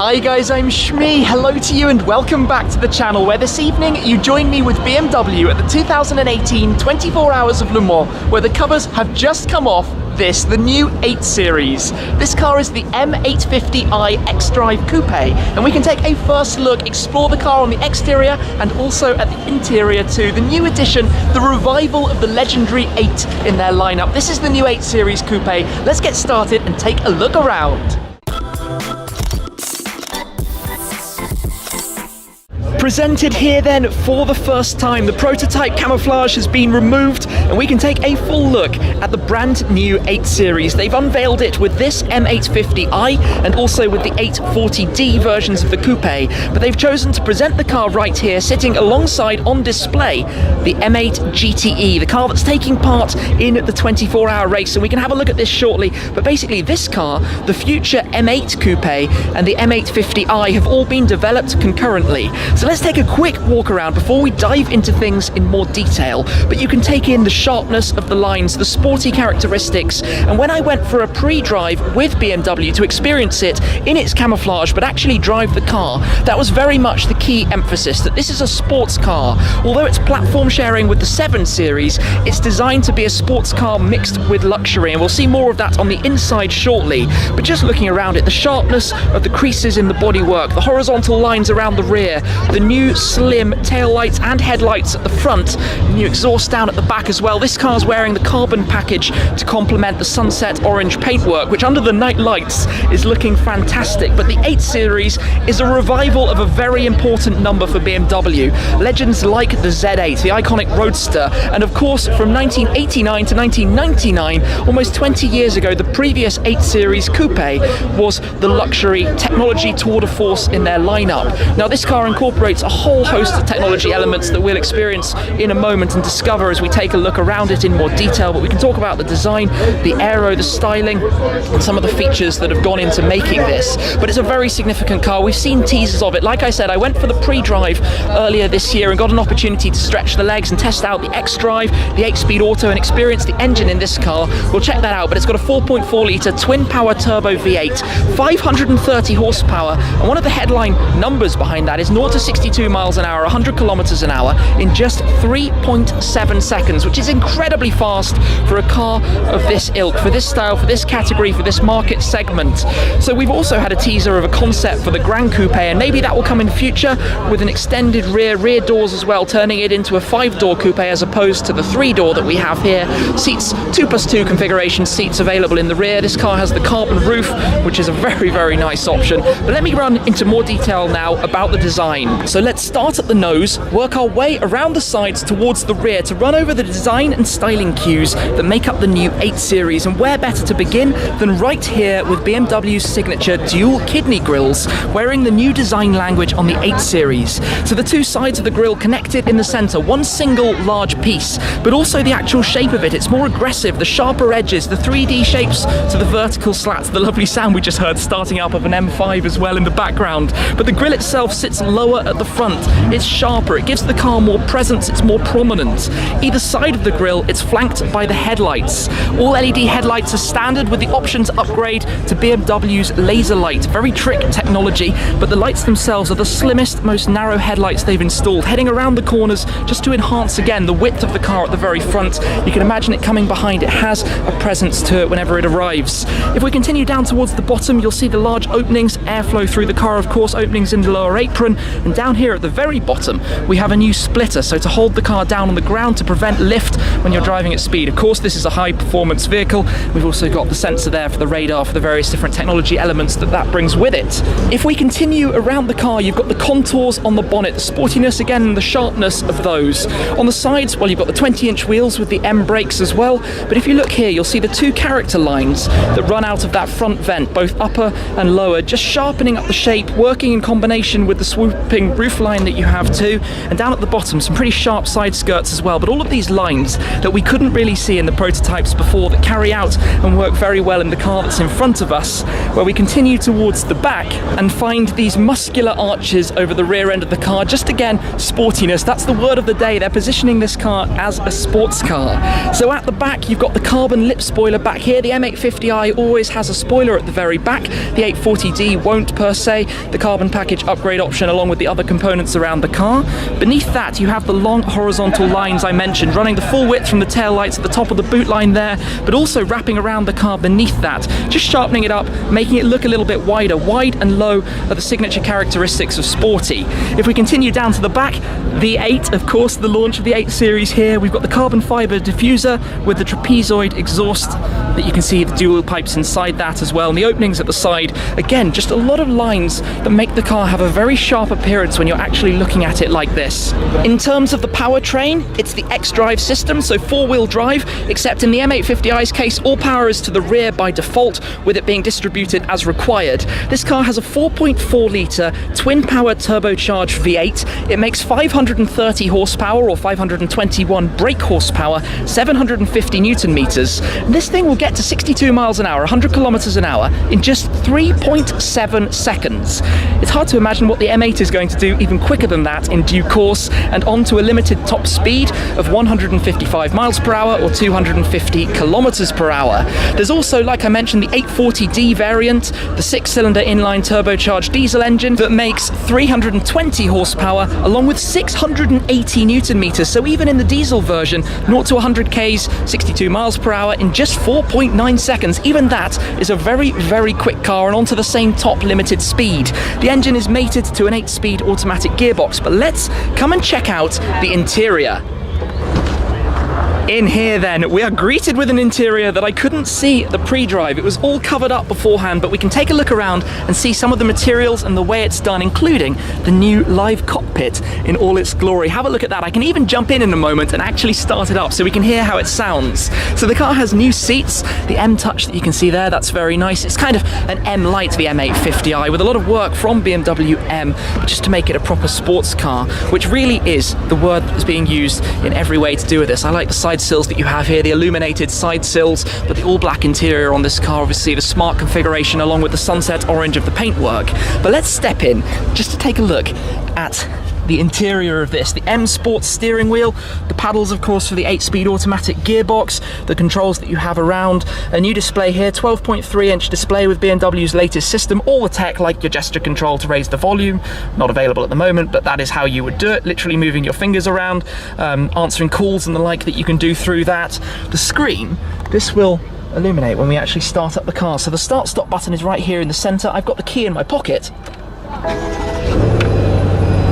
Hi guys, I'm Shmi. Hello to you and welcome back to the channel where this evening you join me with BMW at the 2018 24 Hours of Le Mans, where the covers have just come off the new 8 Series. This car is the M850i X-Drive Coupe, and we can take a first look, explore the car on the exterior and also at the interior too. The new edition, the revival of the legendary 8 in their lineup. This is the new 8 Series Coupe. Let's get started and take a look around. Presented here then for the first time, the prototype camouflage has been removed and we can take a full look at the brand new 8 Series. They've unveiled it with this M850i and also with the 840D versions of the coupe, but they've chosen to present the car right here, sitting alongside on display the M8 GTE, the car that's taking part in the 24-hour race, and we can have a look at this shortly. But basically this car, the future M8 coupe and the M850i have all been developed concurrently. So let's take a quick walk around before we dive into things in more detail, but you can take in the sharpness of the lines, the sporty characteristics, and when I went for a pre-drive with BMW to experience it in its camouflage but actually drive the car, that was very much the key emphasis, that this is a sports car. Although it's platform sharing with the 7 Series, it's designed to be a sports car mixed with luxury, and we'll see more of that on the inside shortly. But just looking around it, the sharpness of the creases in the bodywork, the horizontal lines around the rear, the new slim taillights and headlights at the front, new exhaust down at the back as well. This car's wearing the carbon package to complement the sunset orange paintwork, which under the night lights is looking fantastic. But the 8 Series is a revival of a very important number for BMW. Legends like the Z8, the iconic roadster, and of course from 1989 to 1999, almost 20 years ago, the previous 8 Series Coupe was the luxury technology tour de force in their lineup. Now this car incorporates a whole host of technology elements that we'll experience in a moment and discover as we take a look around it in more detail, but we can talk about the design, the aero, the styling, and some of the features that have gone into making this. But it's a very significant car. We've seen teasers of it. Like I said, I went for the pre-drive earlier this year and got an opportunity to stretch the legs and test out the X-Drive, the 8-speed auto, and experience the engine in this car. We'll check that out, but it's got a 4.4 litre twin-power turbo V8, 530 horsepower, and one of the headline numbers behind that is 0 to 62 miles an hour, 100 kilometers an hour in just 3.7 seconds, which is incredibly fast for a car of this ilk, for this style, for this category, for this market segment. So we've also had a teaser of a concept for the Grand Coupe, and maybe that will come in the future with an extended rear doors as well, turning it into a 5-door coupe as opposed to the 3-door that we have here. Seats, 2+2 configuration seats available in the rear. This car has the carbon roof, which is a very, very nice option. But let me run into more detail now about the design. So let's start at the nose, work our way around the sides towards the rear to run over the design and styling cues that make up the new 8 Series. And where better to begin than right here with BMW's signature dual kidney grills, wearing the new design language on the 8 Series. So the two sides of the grille connected in the center, one single large piece, but also the actual shape of it. It's more aggressive, the sharper edges, the 3D shapes to the vertical slats, the lovely sound we just heard starting up of an M5 as well in the background. But the grille itself sits lower at the front. It's sharper, it gives the car more presence, it's more prominent. Either side of the grille, it's flanked by the headlights. All LED headlights are standard with the option to upgrade to BMW's laser light. Very trick technology, but the lights themselves are the slimmest, most narrow headlights they've installed, heading around the corners just to enhance again the width of the car at the very front. You can imagine it coming behind. It has a presence to it whenever it arrives. If we continue down towards the bottom, you'll see the large openings, airflow through the car, of course, openings in the lower apron, and down here at the very bottom we have a new splitter, so to hold the car down on the ground to prevent lift when you're driving at speed. Of course, this is a high performance vehicle. We've also got the sensor there for the radar, for the various different technology elements that brings with it. If we continue around the car, you've got the contours on the bonnet, the sportiness again and the sharpness of those. On the sides, well, you've got the 20-inch wheels with the M brakes as well, but if you look here, you'll see the two character lines that run out of that front vent, both upper and lower, just sharpening up the shape, working in combination with the swooping different roof line that you have too, and down at the bottom some pretty sharp side skirts as well, but all of these lines that we couldn't really see in the prototypes before that carry out and work very well in the car that's in front of us, where we continue towards the back and find these muscular arches over the rear end of the car. Just again, sportiness, that's the word of the day. They're positioning this car as a sports car. So at the back you've got the carbon lip spoiler back here. The M850i always has a spoiler at the very back. The 840D won't per se. The carbon package upgrade option along with the other components around the car. Beneath that you have the long horizontal lines I mentioned, running the full width from the tail lights at the top of the boot line there, but also wrapping around the car beneath that, just sharpening it up, making it look a little bit wider. Wide and low are the signature characteristics of sporty. If we continue down to the back, the 8, of course, the launch of the 8 series here, we've got the carbon fibre diffuser with the trapezoid exhaust that you can see the dual pipes inside that as well, and the openings at the side. Again, just a lot of lines that make the car have a very sharp appearance when you're actually looking at it like this. In terms of the powertrain, it's the X-Drive system, so 4-wheel drive, except in the M850i's case, all power is to the rear by default, with it being distributed as required. This car has a 4.4 litre twin-power turbocharged V8. It makes 530 horsepower or 521 brake horsepower, 750 newton meters. And this thing will get to 62 miles an hour, 100 kilometers an hour in just 3.7 seconds. It's hard to imagine what the M8 is going to do even quicker than that in due course, and on to a limited top speed of 155 miles per hour or 250 kilometers per hour. There's also, like I mentioned, the 840D variant, the 6-cylinder inline turbocharged diesel engine that makes 320 horsepower along with 680 newton meters. So even in the diesel version, 0 to 100 Ks, 62 miles per hour in just 4.9 seconds. Even that is a very, very quick car, and onto the same top limited speed. The engine is mated to an 8-speed automatic gearbox, but let's come and check out the interior. In here then, we are greeted with an interior that I couldn't see at the pre-drive. It was all covered up beforehand, but we can take a look around and see some of the materials and the way it's done, including the new live cockpit in all its glory. Have a look at that. I can even jump in a moment and actually start it up so we can hear how it sounds. So the car has new seats, the M Touch that you can see there, that's very nice. It's kind of an M Light, the M850i, with a lot of work from BMW M just to make it a proper sports car, which really is the word that's being used in every way to do with this. I like the side sills that you have here, the illuminated side sills, but the all black interior on this car, obviously the smart configuration along with the sunset orange of the paintwork. But let's step in just to take a look at the interior of this. The M Sport steering wheel, the paddles of course for the 8-speed automatic gearbox, the controls that you have around, a new display here, 12.3-inch display with BMW's latest system, all the tech like your gesture control to raise the volume, not available at the moment, but that is how you would do it, literally moving your fingers around, answering calls and the like that you can do through that. The screen, this will illuminate when we actually start up the car. So the start stop button is right here in the center. I've got the key in my pocket.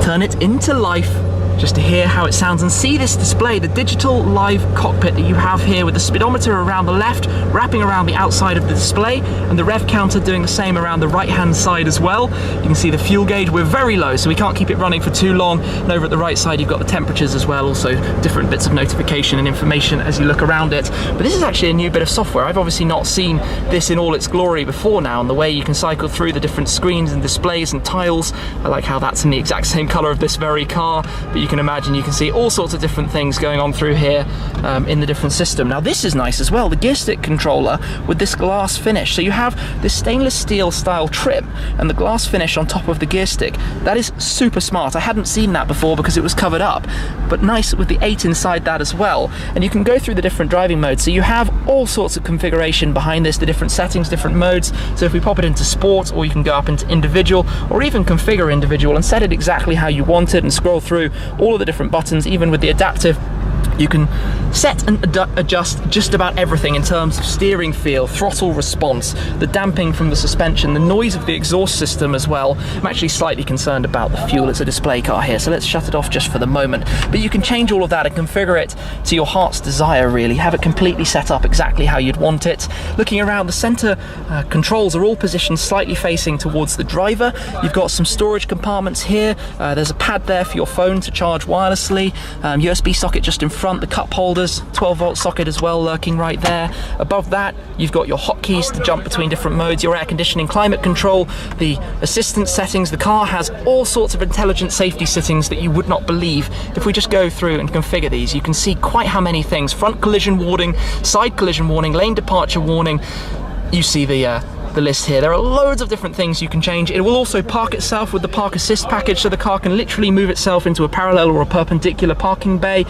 Turn it into life just to hear how it sounds and see this display, the digital live cockpit that you have here with the speedometer around the left, wrapping around the outside of the display, and the rev counter doing the same around the right hand side as well. You can see the fuel gauge, we're very low so we can't keep it running for too long, and over at the right side you've got the temperatures as well, also different bits of notification and information as you look around it. But this is actually a new bit of software. I've obviously not seen this in all its glory before now, and the way you can cycle through the different screens and displays and tiles. I like how that's in the exact same color of this very car, but you can imagine you can see all sorts of different things going on through here in the different system. Now this is nice as well, the gear stick controller with this glass finish. So you have this stainless steel style trim and the glass finish on top of the gear stick. That is super smart. I hadn't seen that before because it was covered up, but nice with the 8 inside that as well. And you can go through the different driving modes. So you have all sorts of configuration behind this, the different settings, different modes. So if we pop it into sport, or you can go up into individual, or even configure individual and set it exactly how you want it and scroll through all of the different buttons. Even with the adaptive, you can set and adjust just about everything in terms of steering feel, throttle response, the damping from the suspension, the noise of the exhaust system as well. I'm actually slightly concerned about the fuel. It's a display car here, so let's shut it off just for the moment. But you can change all of that and configure it to your heart's desire, really. Have it completely set up exactly how you'd want it. Looking around, the center controls are all positioned slightly facing towards the driver. You've got some storage compartments here. There's a pad there for your phone to charge wirelessly, USB socket just in front front, the cup holders, 12-volt socket as well lurking right there. Above that, you've got your hotkeys to jump between different modes, your air conditioning, climate control, the assistance settings. The car has all sorts of intelligent safety settings that you would not believe. If we just go through and configure these, you can see quite how many things. Front collision warning, side collision warning, lane departure warning. You see the list here. There are loads of different things you can change. It will also park itself with the park assist package, so the car can literally move itself into a parallel or a perpendicular parking bay.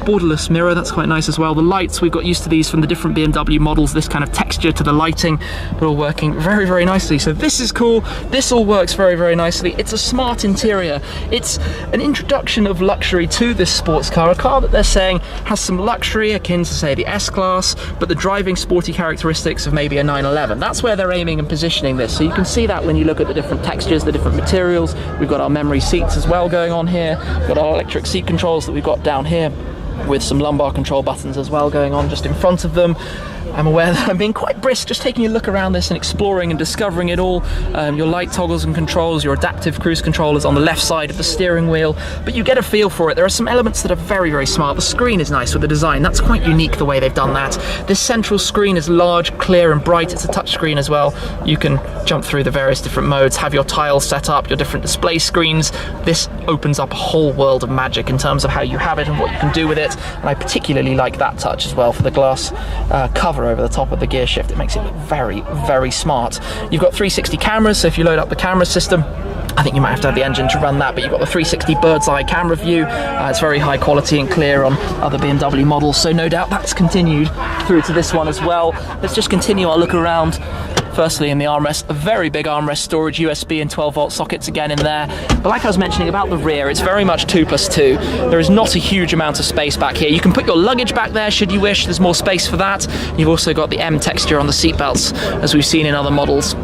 Borderless mirror, that's quite nice as well. The lights, we've got used to these from the different BMW models, this kind of texture to the lighting, but all working very, very nicely. So this is cool. This all works very, very nicely. It's a smart interior. It's an introduction of luxury to this sports car, a car that they're saying has some luxury akin to, say, the S-Class, but the driving sporty characteristics of maybe a 911. That's where they're aiming and positioning this. So you can see that when you look at the different textures, the different materials. We've got our memory seats as well going on here. We've got our electric seat controls that we've got down here, with some lumbar control buttons as well going on just in front of them. I'm aware that I'm being quite brisk, just taking a look around this and exploring and discovering it all. Your light toggles and controls, your adaptive cruise controllers on the left side of the steering wheel, but you get a feel for it. There are some elements that are very, very smart. The screen is nice with the design. That's quite unique the way they've done that. This central screen is large, clear and bright. It's a touch screen as well. You can jump through the various different modes, have your tiles set up, your different display screens. This opens up a whole world of magic in terms of how you have it and what you can do with it. And I particularly like that touch as well for the glass cover over the top of the gear shift. It makes it look very, very smart. You've got 360 cameras, so if you load up the camera system, I think you might have to have the engine to run that, but you've got the 360 bird's eye camera view. It's very high quality and clear on other BMW models, so no doubt that's continued through to this one as well. Let's just continue our look around. Firstly, in the armrest, a very big armrest storage, USB and 12-volt sockets again in there. But like I was mentioning about the rear, it's very much 2+2. There is not a huge amount of space back here. You can put your luggage back there should you wish. There's more space for that. You've also got the M texture on the seat belts, as we've seen in other models.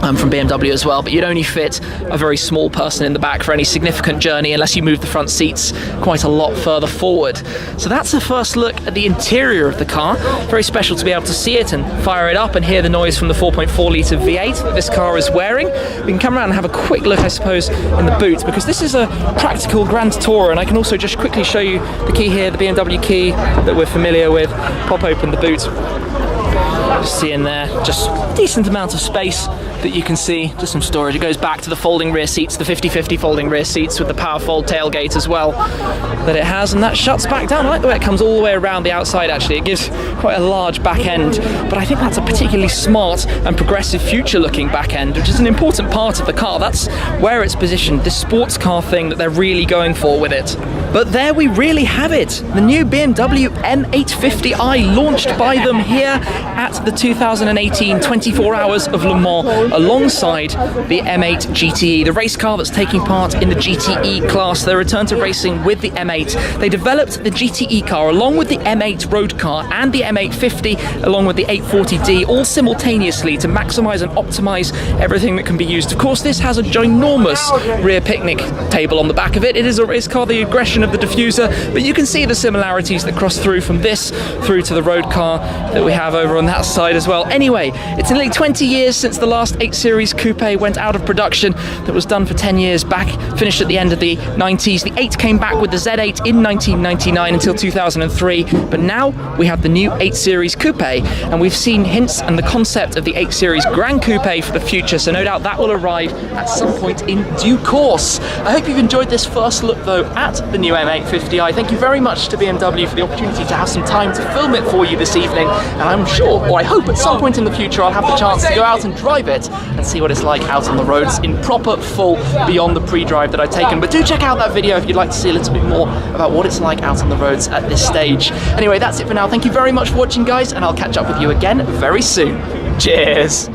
From BMW as well, but you'd only fit a very small person in the back for any significant journey unless you move the front seats quite a lot further forward. So that's the first look at the interior of the car. Very special to be able to see it and fire it up and hear the noise from the 4.4 litre V8 that this car is wearing. We can come around and have a quick look, I suppose, in the boot, because this is a practical Grand Tourer, and I can also just quickly show you the key here, the BMW key that we're familiar with. Pop open the boot. See in there, just a decent amount of space that you can see, just some storage. It goes back to the folding rear seats, the 50/50 folding rear seats with the power fold tailgate as well that it has, and that shuts back down. I like the way it comes all the way around the outside actually. It gives quite a large back end, but I think that's a particularly smart and progressive future looking back end, which is an important part of the car. That's where it's positioned, this sports car thing that they're really going for with it. But there we really have it, the new BMW M850i launched by them here at the 2018 24 Hours of Le Mans alongside the M8 GTE, the race car that's taking part in the GTE class. They return to racing with the M8. They developed the GTE car along with the M8 road car and the M850 along with the 840D all simultaneously to maximize and optimize everything that can be used. Of course, this has a ginormous rear picnic table on the back of it. It is a race car, the aggression of the diffuser, but you can see the similarities that cross through from this through to the road car that we have over on that side as well. Anyway, it's nearly 20 years since the last 8 Series Coupe went out of production. That was done for 10 years back, finished at the end of the 90s. The 8 came back with the Z8 in 1999 until 2003, but now we have the new 8 Series Coupe, and we've seen hints and the concept of the 8 Series Grand Coupe for the future, so no doubt that will arrive at some point in due course. I hope you've enjoyed this first look though at the new M850i. Thank you very much to BMW for the opportunity to have some time to film it for you this evening, and I'm sure, or I hope at some point in the future I'll have the chance to go out and drive it and see what it's like out on the roads in proper full beyond the pre-drive that I've taken. But do check out that video if you'd like to see a little bit more about what it's like out on the roads at this stage. Anyway, that's it for now. Thank you very much for watching, guys, and I'll catch up with you again very soon. Cheers!